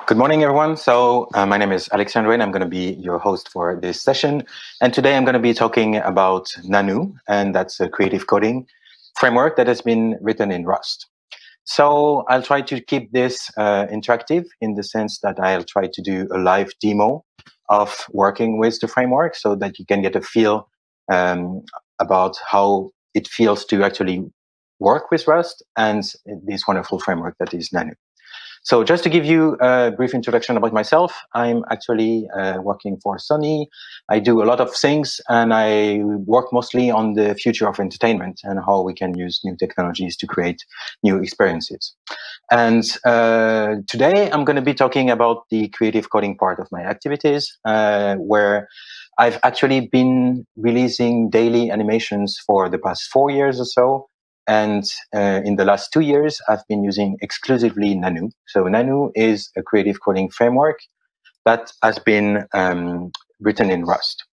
Good morning, everyone. So my name is Alexis André, and I'm going to be your host for this session. And today I'm going to be talking about Nannou, and that's a creative coding framework that has been written in Rust. So I'll try to keep this interactive in the sense that I'll try to do a live demo of working with the framework so that you can get a feel about how it feels to actually work with Rust and this wonderful framework that is Nannou. So just to give you a brief introduction about myself, I'm actually working for Sony. I do a lot of things, and I work mostly on the future of entertainment and how we can use new technologies to create new experiences. And today I'm going to be talking about the creative coding part of my activities, where I've actually been releasing daily animations for the past 4 years or so. And in the last 2 years, I've been using exclusively Nannou. So Nannou is a creative coding framework that has been written in Rust.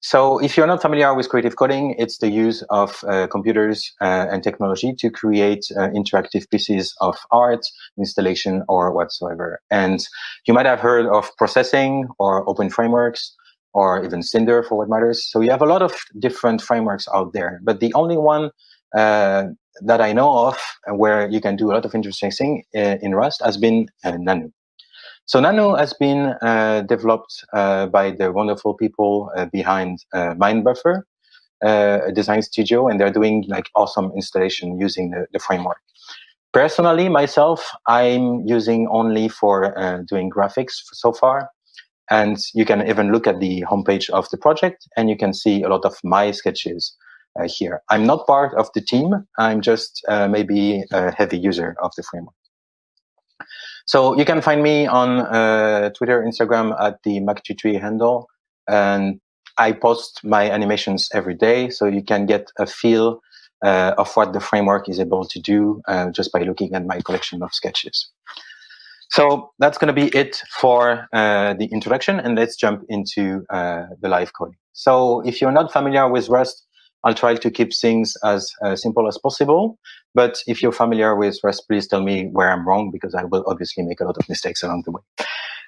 So if you're not familiar with creative coding, it's the use of computers and technology to create interactive pieces of art, installation, or whatsoever. And you might have heard of processing or open frameworks or even Cinder for what matters. So you have a lot of different frameworks out there, but the only one that I know of where you can do a lot of interesting things in Rust has been Nannou. So Nannou has been developed by the wonderful people behind Mindbuffer, a design studio, and they're doing like awesome installation using the framework. Personally, myself, I'm using only for doing graphics so far. And you can even look at the homepage of the project and you can see a lot of my sketches here. I'm not part of the team. I'm just maybe a heavy user of the framework. So you can find me on Twitter, Instagram at the MacTutri handle. And I post my animations every day. So you can get a feel of what the framework is able to do just by looking at my collection of sketches. So that's going to be it for the introduction, and let's jump into the live coding. So if you're not familiar with Rust, I'll try to keep things as simple as possible. But if you're familiar with Rust, please tell me where I'm wrong, because I will obviously make a lot of mistakes along the way.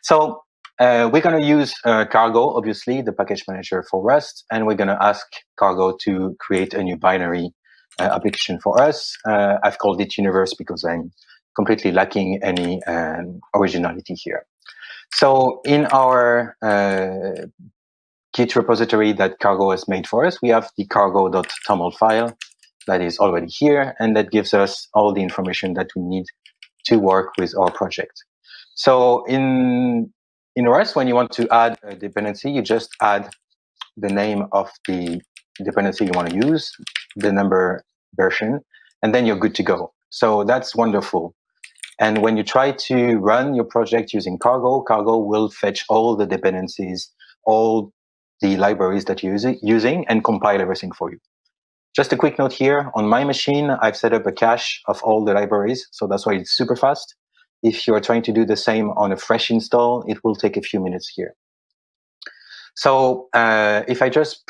So we're going to use Cargo, obviously, the package manager for Rust, and we're going to ask Cargo to create a new binary application for us. I've called it Universe because I'm completely lacking any originality here. So in our Git repository that Cargo has made for us, we have the cargo.toml file that is already here, and that gives us all the information that we need to work with our project. So in Rust, when you want to add a dependency, you just add the name of the dependency you want to use, the number version, and then you're good to go. So that's wonderful. And when you try to run your project using Cargo, Cargo will fetch all the dependencies, all the libraries that you're using, and compile everything for you. Just a quick note here, on my machine, I've set up a cache of all the libraries, so that's why it's super fast. If you're trying to do the same on a fresh install, it will take a few minutes here. So if I just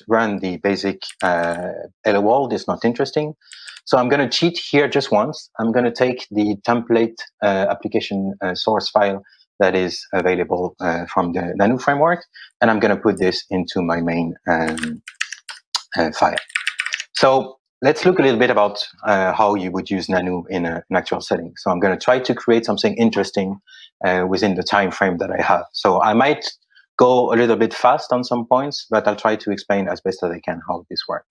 run the basic hello world, it's not interesting. So I'm going to cheat here just once. I'm going to take the template application source file that is available from the Nannou framework, and I'm going to put this into my main file. So let's look a little bit about how you would use Nannou in an actual setting. So I'm going to try to create something interesting within the time frame that I have. So I might go a little bit fast on some points, but I'll try to explain as best as I can how this works.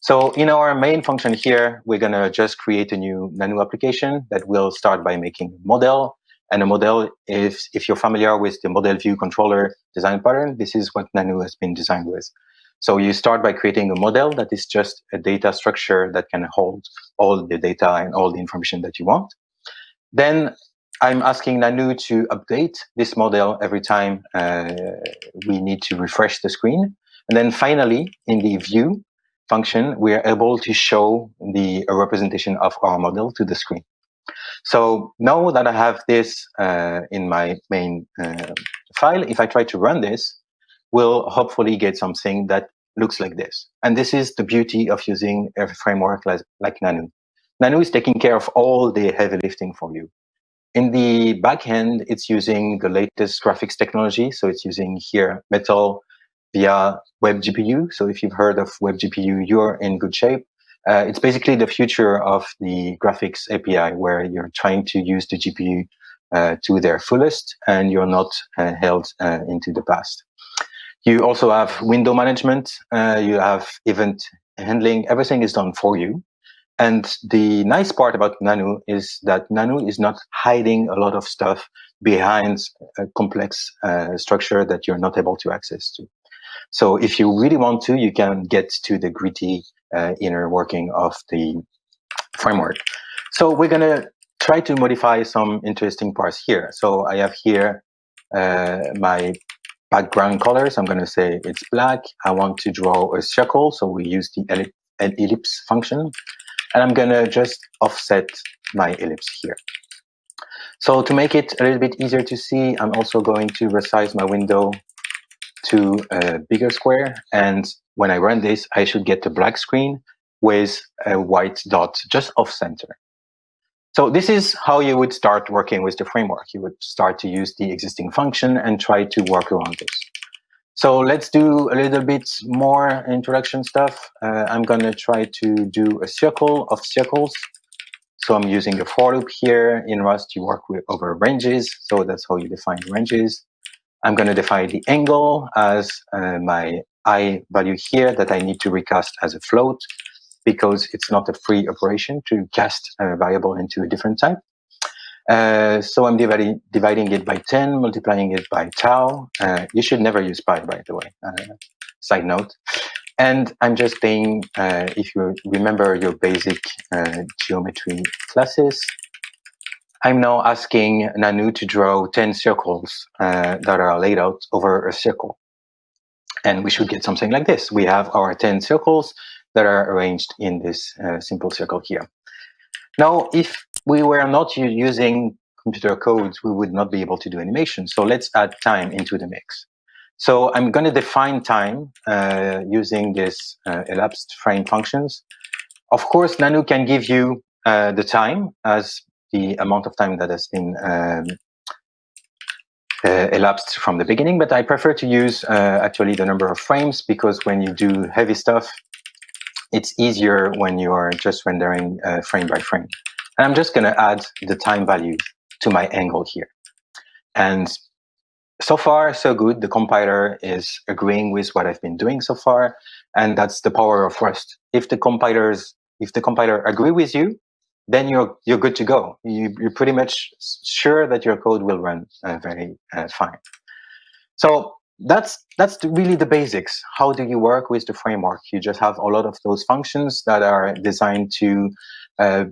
So in our main function here, we're going to just create a new Nannou application that will start by making a model. And a model, if you're familiar with the model view controller design pattern, this is what Nannou has been designed with. So you start by creating a model that is just a data structure that can hold all the data and all the information that you want. Then I'm asking Nannou to update this model every time we need to refresh the screen. And then finally, in the view function, we are able to show a representation of our model to the screen. So now that I have this in my main file, if I try to run this, we'll hopefully get something that looks like this. And this is the beauty of using a framework like Nannou. Nannou is taking care of all the heavy lifting for you. In the back end, it's using the latest graphics technology. So it's using here Metal via Web GPU. So if you've heard of Web GPU, you're in good shape. It's basically the future of the graphics API, where you're trying to use the GPU to their fullest, and you're not held into the past. You also have window management. You have event handling. Everything is done for you. And the nice part about Nannou is that Nannou is not hiding a lot of stuff behind a complex structure that you're not able to access to. So if you really want to, you can get to the gritty inner working of the framework. So we're going to try to modify some interesting parts here. So I have here my background colors. I'm going to say it's black. I want to draw a circle. So we use the ellipse function. And I'm going to just offset my ellipse here. So to make it a little bit easier to see, I'm also going to resize my window to a bigger square. And when I run this, I should get a black screen with a white dot just off center. So this is how you would start working with the framework. You would start to use the existing function and try to work around this. So let's do a little bit more introduction stuff. I'm going to try to do a circle of circles. So I'm using a for loop here. In Rust, you work with over ranges. So that's how you define ranges. I'm going to define the angle as my I value here that I need to recast as a float, because it's not a free operation to cast a variable into a different type. So I'm dividing it by 10, multiplying it by tau. You should never use pi, by the way. Side note. And I'm just saying, if you remember your basic geometry classes, I'm now asking Nannou to draw 10 circles that are laid out over a circle. And we should get something like this. We have our 10 circles that are arranged in this simple circle here. Now, if we were not using computer codes, we would not be able to do animation. So let's add time into the mix. So I'm going to define time using this elapsed frame functions. Of course, Nannou can give you the time as the amount of time that has been elapsed from the beginning, but I prefer to use actually the number of frames, because when you do heavy stuff, it's easier when you are just rendering frame by frame. And I'm just going to add the time value to my angle here. And so far, so good. The compiler is agreeing with what I've been doing so far, and that's the power of Rust. If the compiler agree with you, then you're good to go. You're pretty much sure that your code will run very fine. So that's really the basics. How do you work with the framework? You just have a lot of those functions that are designed to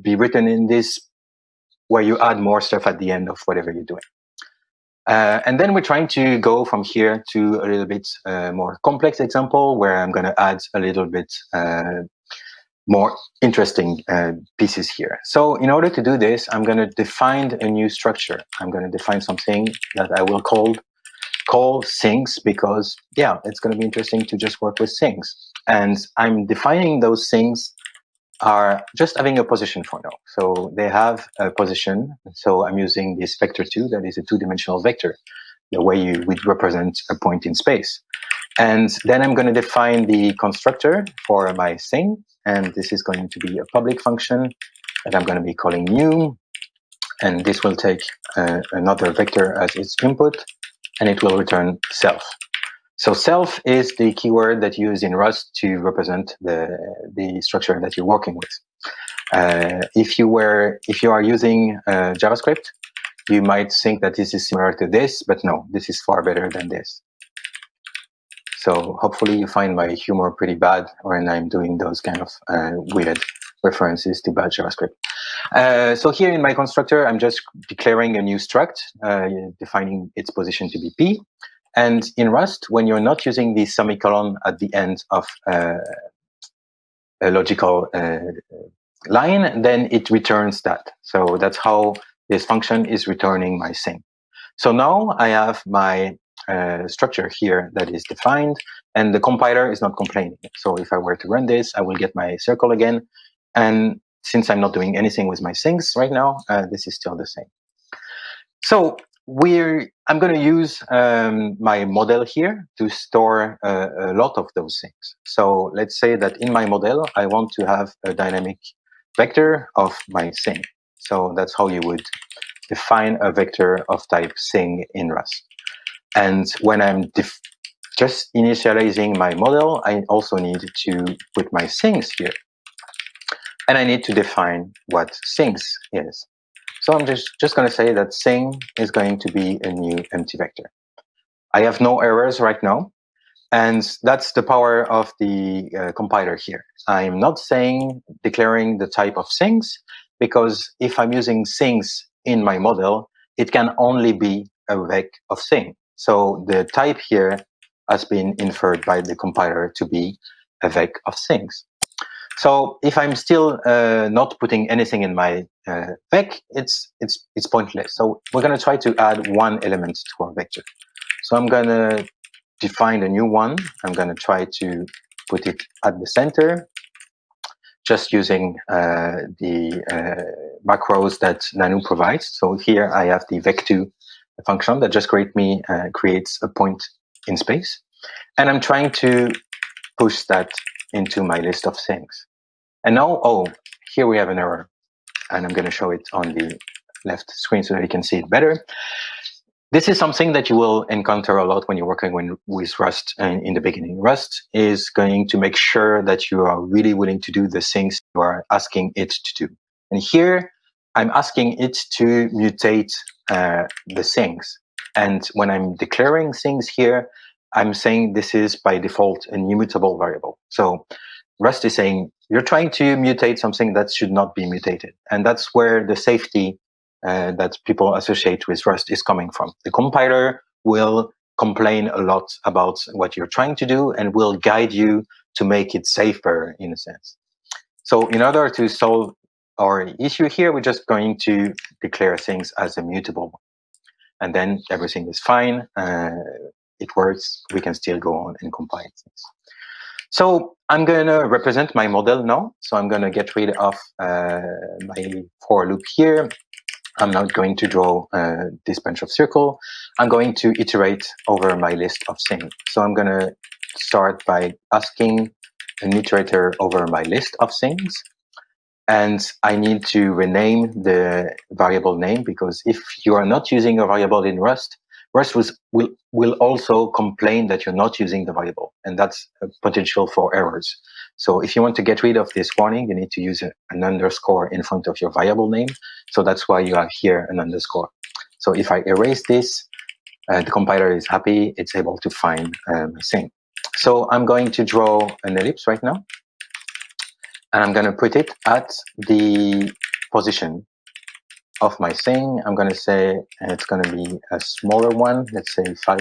be written in this, where you add more stuff at the end of whatever you're doing. And then we're trying to go from here to a little bit more complex example, where I'm going to add a little bit more interesting pieces here. So in order to do this, I'm going to define a new structure. I'm going to define something that I will call things, because yeah, it's going to be interesting to just work with things. And I'm defining those things are just having a position for now. So they have a position. So I'm using this vector2, that is a two-dimensional vector, the way you would represent a point in space. And then I'm going to define the constructor for my thing. And this is going to be a public function that I'm going to be calling new. And this will take another vector as its input, and it will return self. So self is the keyword that you use in Rust to represent the structure that you're working with. If you are using JavaScript, you might think that this is similar to this, but no, this is far better than this. So hopefully you find my humor pretty bad when I'm doing those kind of weird references to bad JavaScript. So here in my constructor, I'm just declaring a new struct, defining its position to be P. And in Rust, when you're not using the semicolon at the end of a logical line, then it returns that. So that's how this function is returning my thing. So now I have my structure here that is defined, and the compiler is not complaining. So if I were to run this, I will get my circle again. And since I'm not doing anything with my things right now, this is still the same. So I'm going to use my model here to store a lot of those things. So let's say that in my model, I want to have a dynamic vector of my thing. So that's how you would define a vector of type thing in Rust. And when I'm just initializing my model, I also need to put my things here. And I need to define what things is. So I'm just going to say that thing is going to be a new empty vector. I have no errors right now. And that's the power of the compiler here. I'm not declaring the type of things, because if I'm using things in my model, it can only be a vec of thing. So the type here has been inferred by the compiler to be a vec of things. So if I'm still not putting anything in my vec, it's pointless. So we're going to try to add one element to our vector. So I'm going to define a new one. I'm going to try to put it at the center, just using the macros that Nannou provides. So here I have the vec2 function that just creates a point in space. And I'm trying to push that into my list of things. And now, oh, here we have an error. And I'm going to show it on the left screen so that you can see it better. This is something that you will encounter a lot when you're working with Rust in the beginning. Rust is going to make sure that you are really willing to do the things you are asking it to do. And here, I'm asking it to mutate the things. And when I'm declaring things here, I'm saying this is by default an immutable variable. So Rust is saying you're trying to mutate something that should not be mutated. And that's where the safety that people associate with Rust is coming from. The compiler will complain a lot about what you're trying to do and will guide you to make it safer, in a sense. So in order to solve our issue here, we're just going to declare things as immutable. And then everything is fine. It works. We can still go on and compile things. So I'm going to represent my model now. So I'm going to get rid of my for loop here. I'm not going to draw this bunch of circle. I'm going to iterate over my list of things. So I'm going to start by asking an iterator over my list of things. And I need to rename the variable name, because if you are not using a variable in Rust, Rust will also complain that you're not using the variable. And that's a potential for errors. So if you want to get rid of this warning, you need to use an underscore in front of your variable name. So that's why you have here an underscore. So if I erase this, the compiler is happy. It's able to find my thing. So I'm going to draw an ellipse right now. And I'm going to put it at the position of my thing. I'm going to say it's going to be a smaller one, let's say 5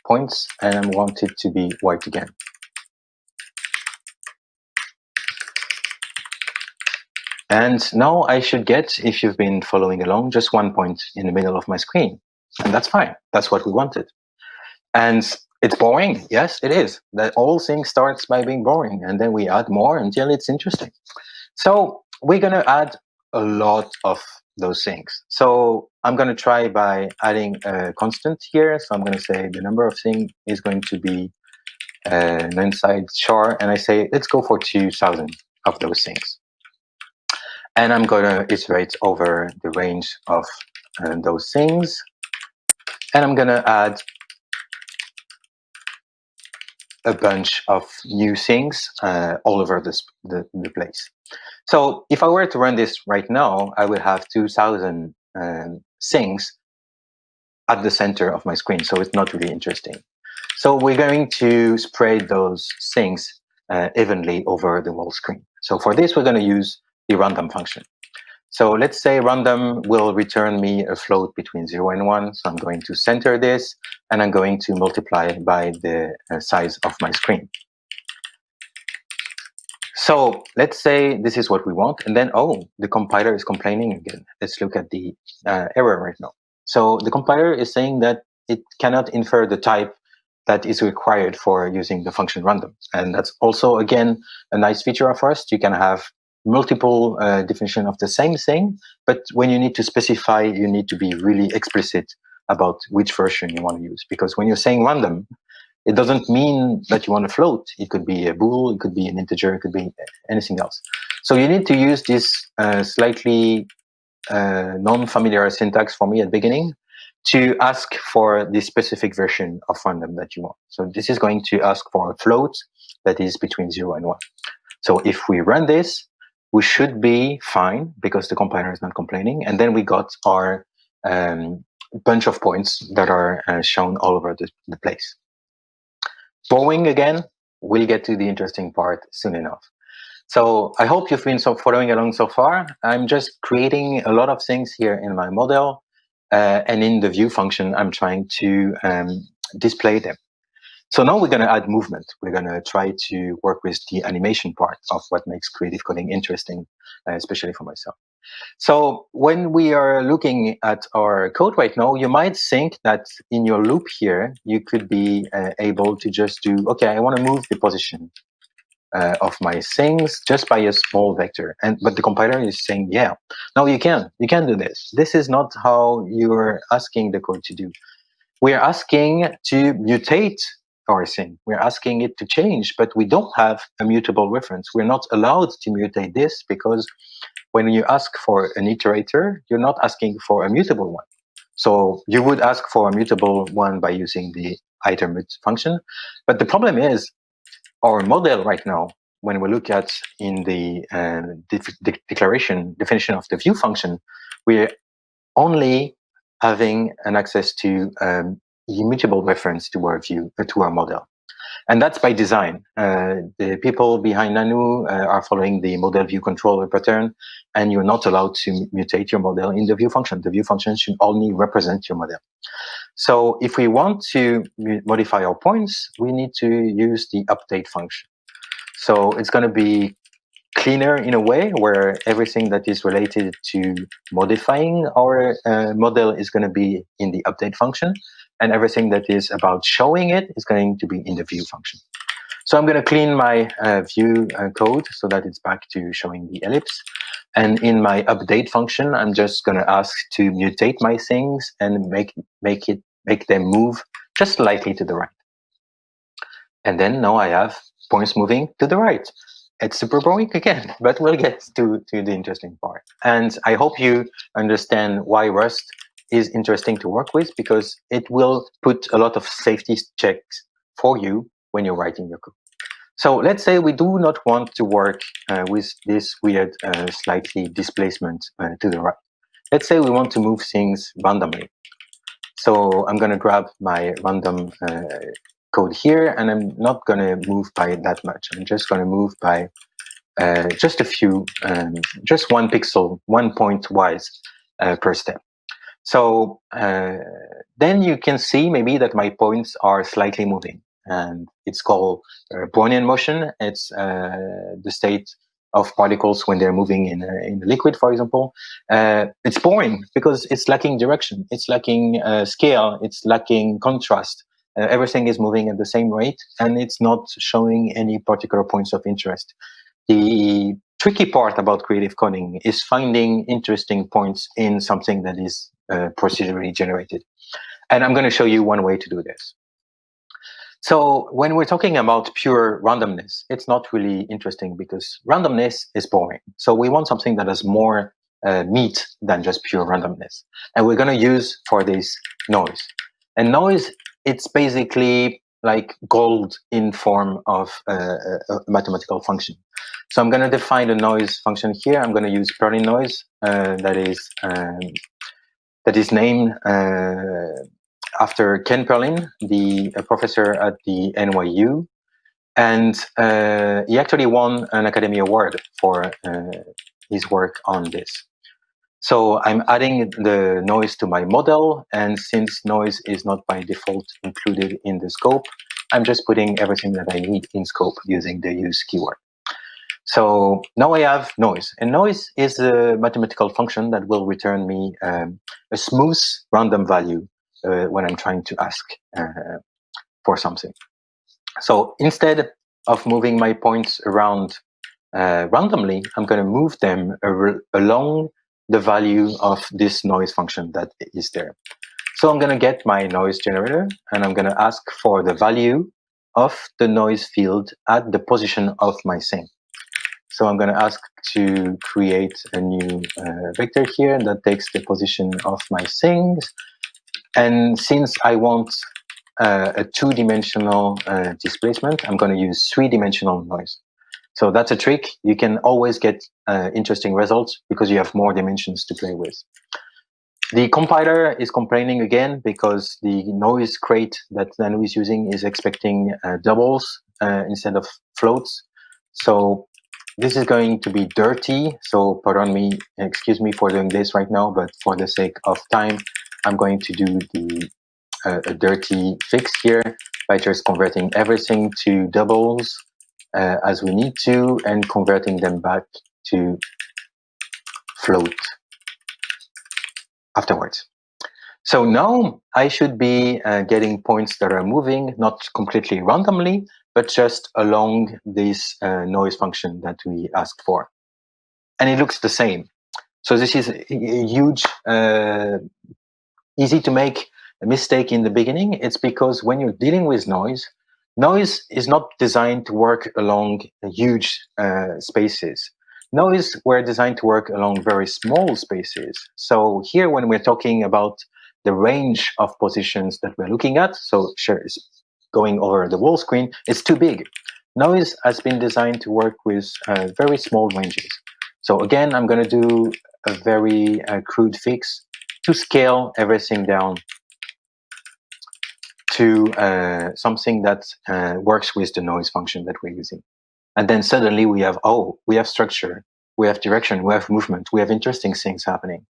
points, and I want it to be white again. And now I should get, if you've been following along, just 1 point in the middle of my screen. And that's fine. That's what we wanted. And it's boring. Yes, it is. The whole thing starts by being boring, and then we add more until it's interesting. So we're going to add a lot of those things. So I'm going to try by adding a constant here. So I'm going to say the number of things is going to be an inside char, and I say let's go for 2,000 of those things. And I'm going to iterate over the range of those things. And I'm going to add a bunch of new things all over the place. So if I were to run this right now, I would have 2,000 things at the center of my screen. So it's not really interesting. So we're going to spread those things evenly over the whole screen. So for this, we're going to use the random function. So let's say random will return me a float between 0 and 1. So I'm going to center this, and I'm going to multiply by the size of my screen. So let's say this is what we want, and then, oh, the compiler is complaining again. Let's look at the error right now. So the compiler is saying that it cannot infer the type that is required for using the function random. And that's also, again, a nice feature of Rust. You can have multiple definition of the same thing, but when you need to specify, you need to be really explicit about which version you want to use. Because when you're saying random, it doesn't mean that you want to float. It could be a bool, it could be an integer, it could be anything else. So you need to use this slightly non-familiar syntax for me at the beginning to ask for the specific version of random that you want. So this is going to ask for a float that is between 0 and 1. So if we run this, we should be fine because the compiler is not complaining. And then we got our bunch of points that are shown all over the place. Boring again, we'll get to the interesting part soon enough. So I hope you've been following along so far. I'm just creating a lot of things here in my model, and in the view function, I'm trying to display them. So now we're going to add movement. We're going to try to work with the animation part of what makes creative coding interesting, especially for myself. So when we are looking at our code right now, you might think that in your loop here, you could be able to just do, okay, I want to move the position of my things just by a small vector. But the compiler is saying, yeah, no, you can't do this. This is not how you're asking the code to do. We're asking to mutate our thing. We're asking it to change, but we don't have a mutable reference. We're not allowed to mutate this because when you ask for an iterator, you're not asking for a mutable one. So you would ask for a mutable one by using the itermut function. But the problem is our model right now, when we look at in the definition of the view function, we're only having an access to immutable reference to our view, to our model. And that's by design. The people behind Nannou are following the model view controller pattern, and you're not allowed to mutate your model in the view function. The view function should only represent your model. So if we want to modify our points, we need to use the update function. So it's going to be cleaner in a way where everything that is related to modifying our model is going to be in the update function, and everything that is about showing it is going to be in the view function. So I'm going to clean my view code so that it's back to showing the ellipse. And in my update function, I'm just going to ask to mutate my things and make them move just slightly to the right. And then now I have points moving to the right. It's super boring again, but we'll get to the interesting part. And I hope you understand why Rust is interesting to work with, because it will put a lot of safety checks for you when you're writing your code. So let's say we do not want to work with this weird slightly displacement to the right. Let's say we want to move things randomly. So I'm going to grab my random code here, and I'm not going to move by that much. I'm just going to move by just a few, just 1 pixel, 1 point wise per step. So then you can see maybe that my points are slightly moving, and it's called Brownian motion. It's the state of particles when they're moving in a liquid, for example. It's boring because it's lacking direction, it's lacking scale, it's lacking contrast. Everything is moving at the same rate, and it's not showing any particular points of interest. The tricky part about creative coding is finding interesting points in something that is procedurally generated. And I'm going to show you one way to do this. So when we're talking about pure randomness, it's not really interesting because randomness is boring. So we want something that has more meat than just pure randomness. And we're going to use for this noise. And noise, it's basically like gold in form of a mathematical function. So I'm going to define a noise function here. I'm going to use Perlin noise that is named after Ken Perlin, the professor at the NYU, and he actually won an Academy Award for his work on this. So I'm adding the noise to my model, and since noise is not by default included in the scope, I'm just putting everything that I need in scope using the use keyword. So now I have noise, and noise is a mathematical function that will return me a smooth random value when I'm trying to ask for something. So instead of moving my points around randomly, I'm going to move them along the value of this noise function that is there. So I'm going to get my noise generator, and I'm going to ask for the value of the noise field at the position of my sing. So I'm going to ask to create a new vector here that takes the position of my sings. And since I want a two-dimensional displacement, I'm going to use three-dimensional noise. So that's a trick. You can always get interesting results because you have more dimensions to play with. The compiler is complaining again because the noise crate that Nannou is using is expecting doubles instead of floats. So this is going to be dirty. So pardon me, excuse me for doing this right now, but for the sake of time, I'm going to do a dirty fix here by just converting everything to doubles as we need to and converting them back to float afterwards. So now I should be getting points that are moving, not completely randomly, but just along this noise function that we asked for. And it looks the same. So this is a huge, easy to make a mistake in the beginning. It's because when you're dealing with noise, noise is not designed to work along huge spaces. Noise were designed to work along very small spaces. So here, when we're talking about the range of positions that we're looking at, so share is going over the whole screen, it's too big. Noise has been designed to work with very small ranges. So again, I'm going to do a very crude fix to scale everything down to something that works with the noise function that we're using. And then suddenly we have, oh, we have structure, we have direction, we have movement, we have interesting things happening.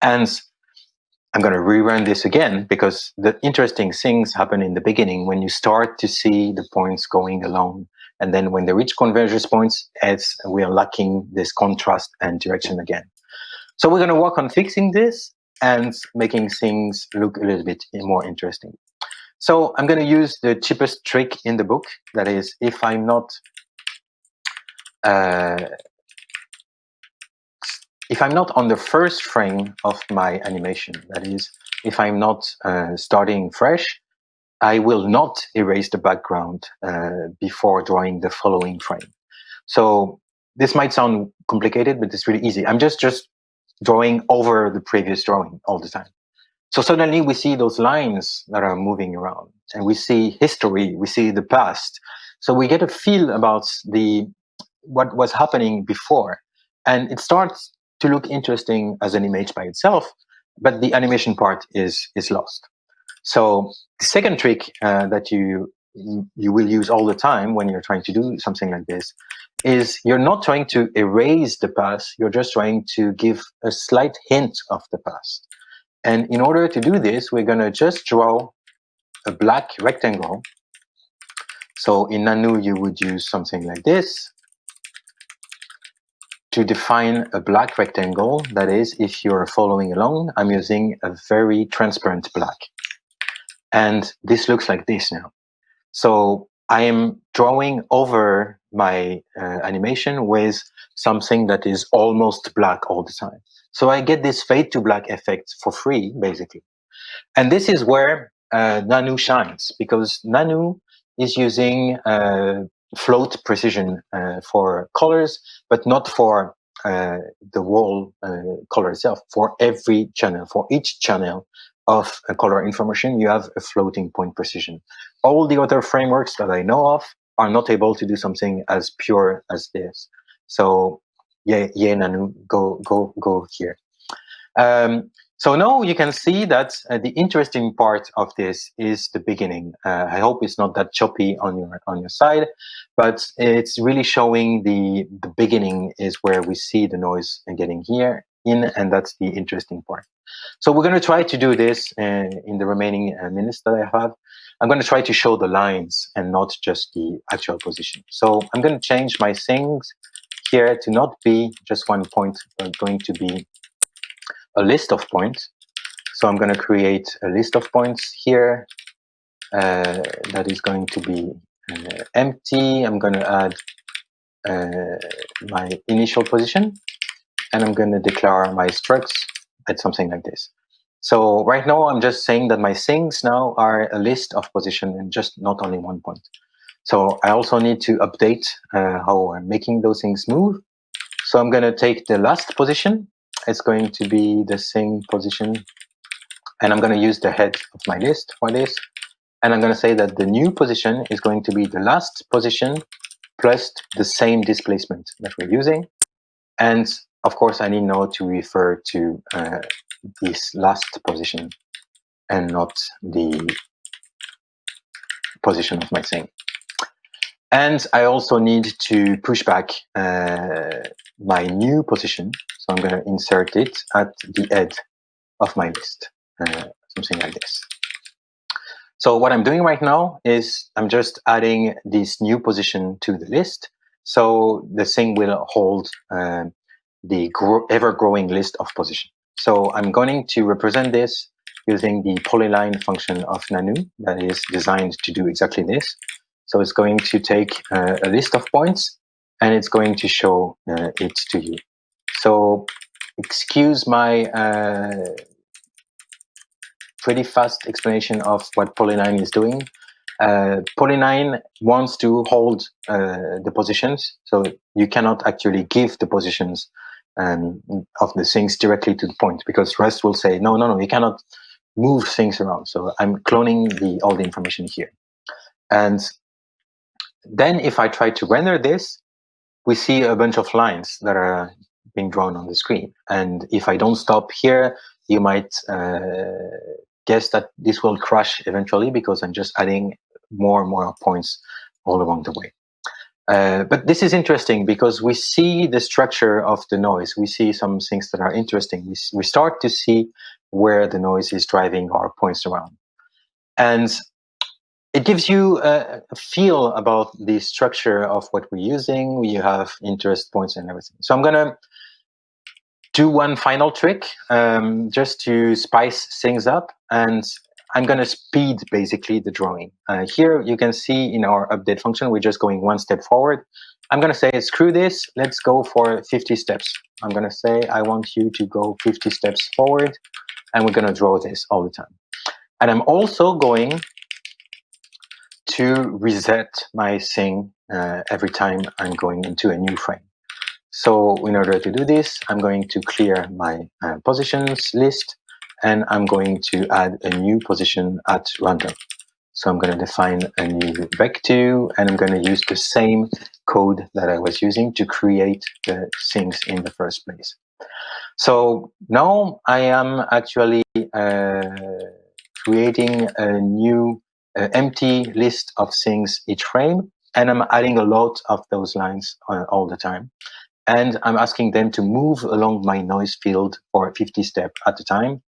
And I'm going to rerun this again because the interesting things happen in the beginning when you start to see the points going along. And then when they reach convergence points, we are lacking this contrast and direction again. So we're going to work on fixing this and making things look a little bit more interesting. So I'm going to use the cheapest trick in the book. That is, if I'm not on the first frame of my animation, that is, if I'm not starting fresh, I will not erase the background before drawing the following frame. So this might sound complicated, but it's really easy. I'm just drawing over the previous drawing all the time. So suddenly we see those lines that are moving around, and we see history, we see the past. So we get a feel about what was happening before, and it starts to look interesting as an image by itself, but the animation part is lost. So the second trick that you will use all the time when you're trying to do something like this is you're not trying to erase the past, you're just trying to give a slight hint of the past. And in order to do this, we're going to just draw a black rectangle. So in Nannou, you would use something like this to define a black rectangle. That is, if you're following along, I'm using a very transparent black. And this looks like this now. So I am drawing over my animation with something that is almost black all the time. So I get this fade to black effect for free, basically. And this is where Nannou shines, because Nannou is using float precision for colors, but not for the whole color itself. For every channel, for each channel of color information, you have a floating point precision. All the other frameworks that I know of are not able to do something as pure as this. So, yeah, Nannou, go here. So now you can see that the interesting part of this is the beginning. I hope it's not that choppy on your side, but it's really showing the beginning is where we see the noise getting here in, and that's the interesting part. So we're going to try to do this in the remaining minutes that I have. I'm going to try to show the lines and not just the actual position. So I'm going to change my things here to not be just one point, but going to be a list of points. So I'm going to create a list of points here that is going to be empty. I'm going to add my initial position, and I'm going to declare my structs at something like this. So right now, I'm just saying that my things now are a list of position and just not only one point. So I also need to update how I'm making those things move. So I'm going to take the last position. It's going to be the same position, and I'm going to use the head of my list for this. And I'm going to say that the new position is going to be the last position plus the same displacement that we're using. And of course, I need now to refer to this last position and not the position of my thing. And I also need to push back my new position. So I'm going to insert it at the head of my list, something like this. So what I'm doing right now is I'm just adding this new position to the list. So the thing will hold the ever-growing list of position. So I'm going to represent this using the polyline function of Nannou that is designed to do exactly this. So it's going to take a list of points and it's going to show it to you. So excuse my pretty fast explanation of what polyline is doing. Polyline wants to hold the positions, so you cannot actually give the positions of the things directly to the point, because Rust will say, no, you cannot move things around. So I'm cloning all the information here. And then if I try to render this, we see a bunch of lines that are being drawn on the screen. And if I don't stop here, you might guess that this will crash eventually because I'm just adding more and more points all along the way. But this is interesting because we see the structure of the noise. We see some things that are interesting. We start to see where the noise is driving our points around. And it gives you a feel about the structure of what we're using. You have interest points and everything. So I'm going to do one final trick just to spice things up. And I'm going to speed basically the drawing. Here you can see in our update function, we're just going one step forward. I'm going to say, screw this, let's go for 50 steps. I'm going to say, I want you to go 50 steps forward, and we're going to draw this all the time. And I'm also going to reset my thing every time I'm going into a new frame. So in order to do this, I'm going to clear my positions list, and I'm going to add a new position at random. So I'm going to define a new vec2, and I'm going to use the same code that I was using to create the things in the first place. So now I am actually creating a new empty list of things each frame, and I'm adding a lot of those lines all the time. And I'm asking them to move along my noise field for 50 steps at a time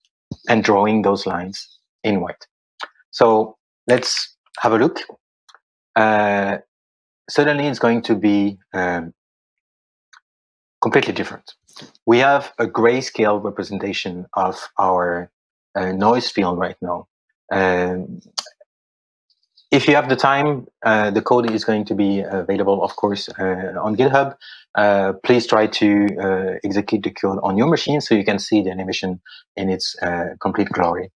and drawing those lines in white. So let's have a look. Suddenly it's going to be completely different. We have a grayscale representation of our noise field right now. If you have the time, the code is going to be available, of course, on GitHub. Please try to execute the code on your machine so you can see the animation in its complete glory.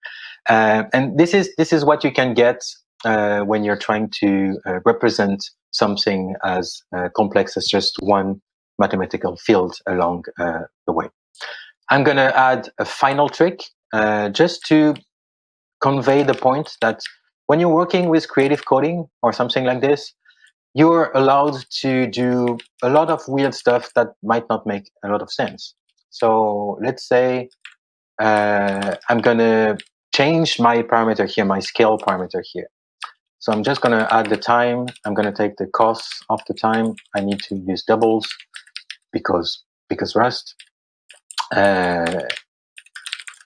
And this is what you can get when you're trying to represent something as complex as just one mathematical field along the way. I'm going to add a final trick just to convey the point that when you're working with creative coding or something like this, you're allowed to do a lot of weird stuff that might not make a lot of sense. So let's say I'm going to change my parameter here, my scale parameter here. So I'm just going to add the time. I'm going to take the cost of the time. I need to use doubles because Rust. And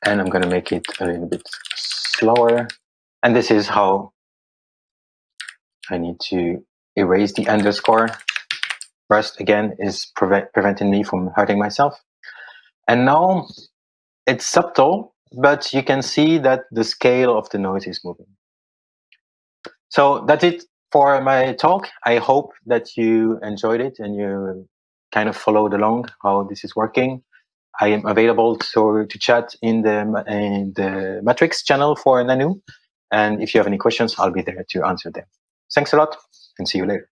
I'm going to make it a little bit slower. And this is how I need to erase the underscore. Rust, again, is preventing me from hurting myself. And now it's subtle, but you can see that the scale of the noise is moving. So that's it. for my talk. I hope that you enjoyed it and you kind of followed along how this is working. I am available to chat in the Matrix channel for Nannou. And if you have any questions, I'll be there to answer them. Thanks a lot and see you later.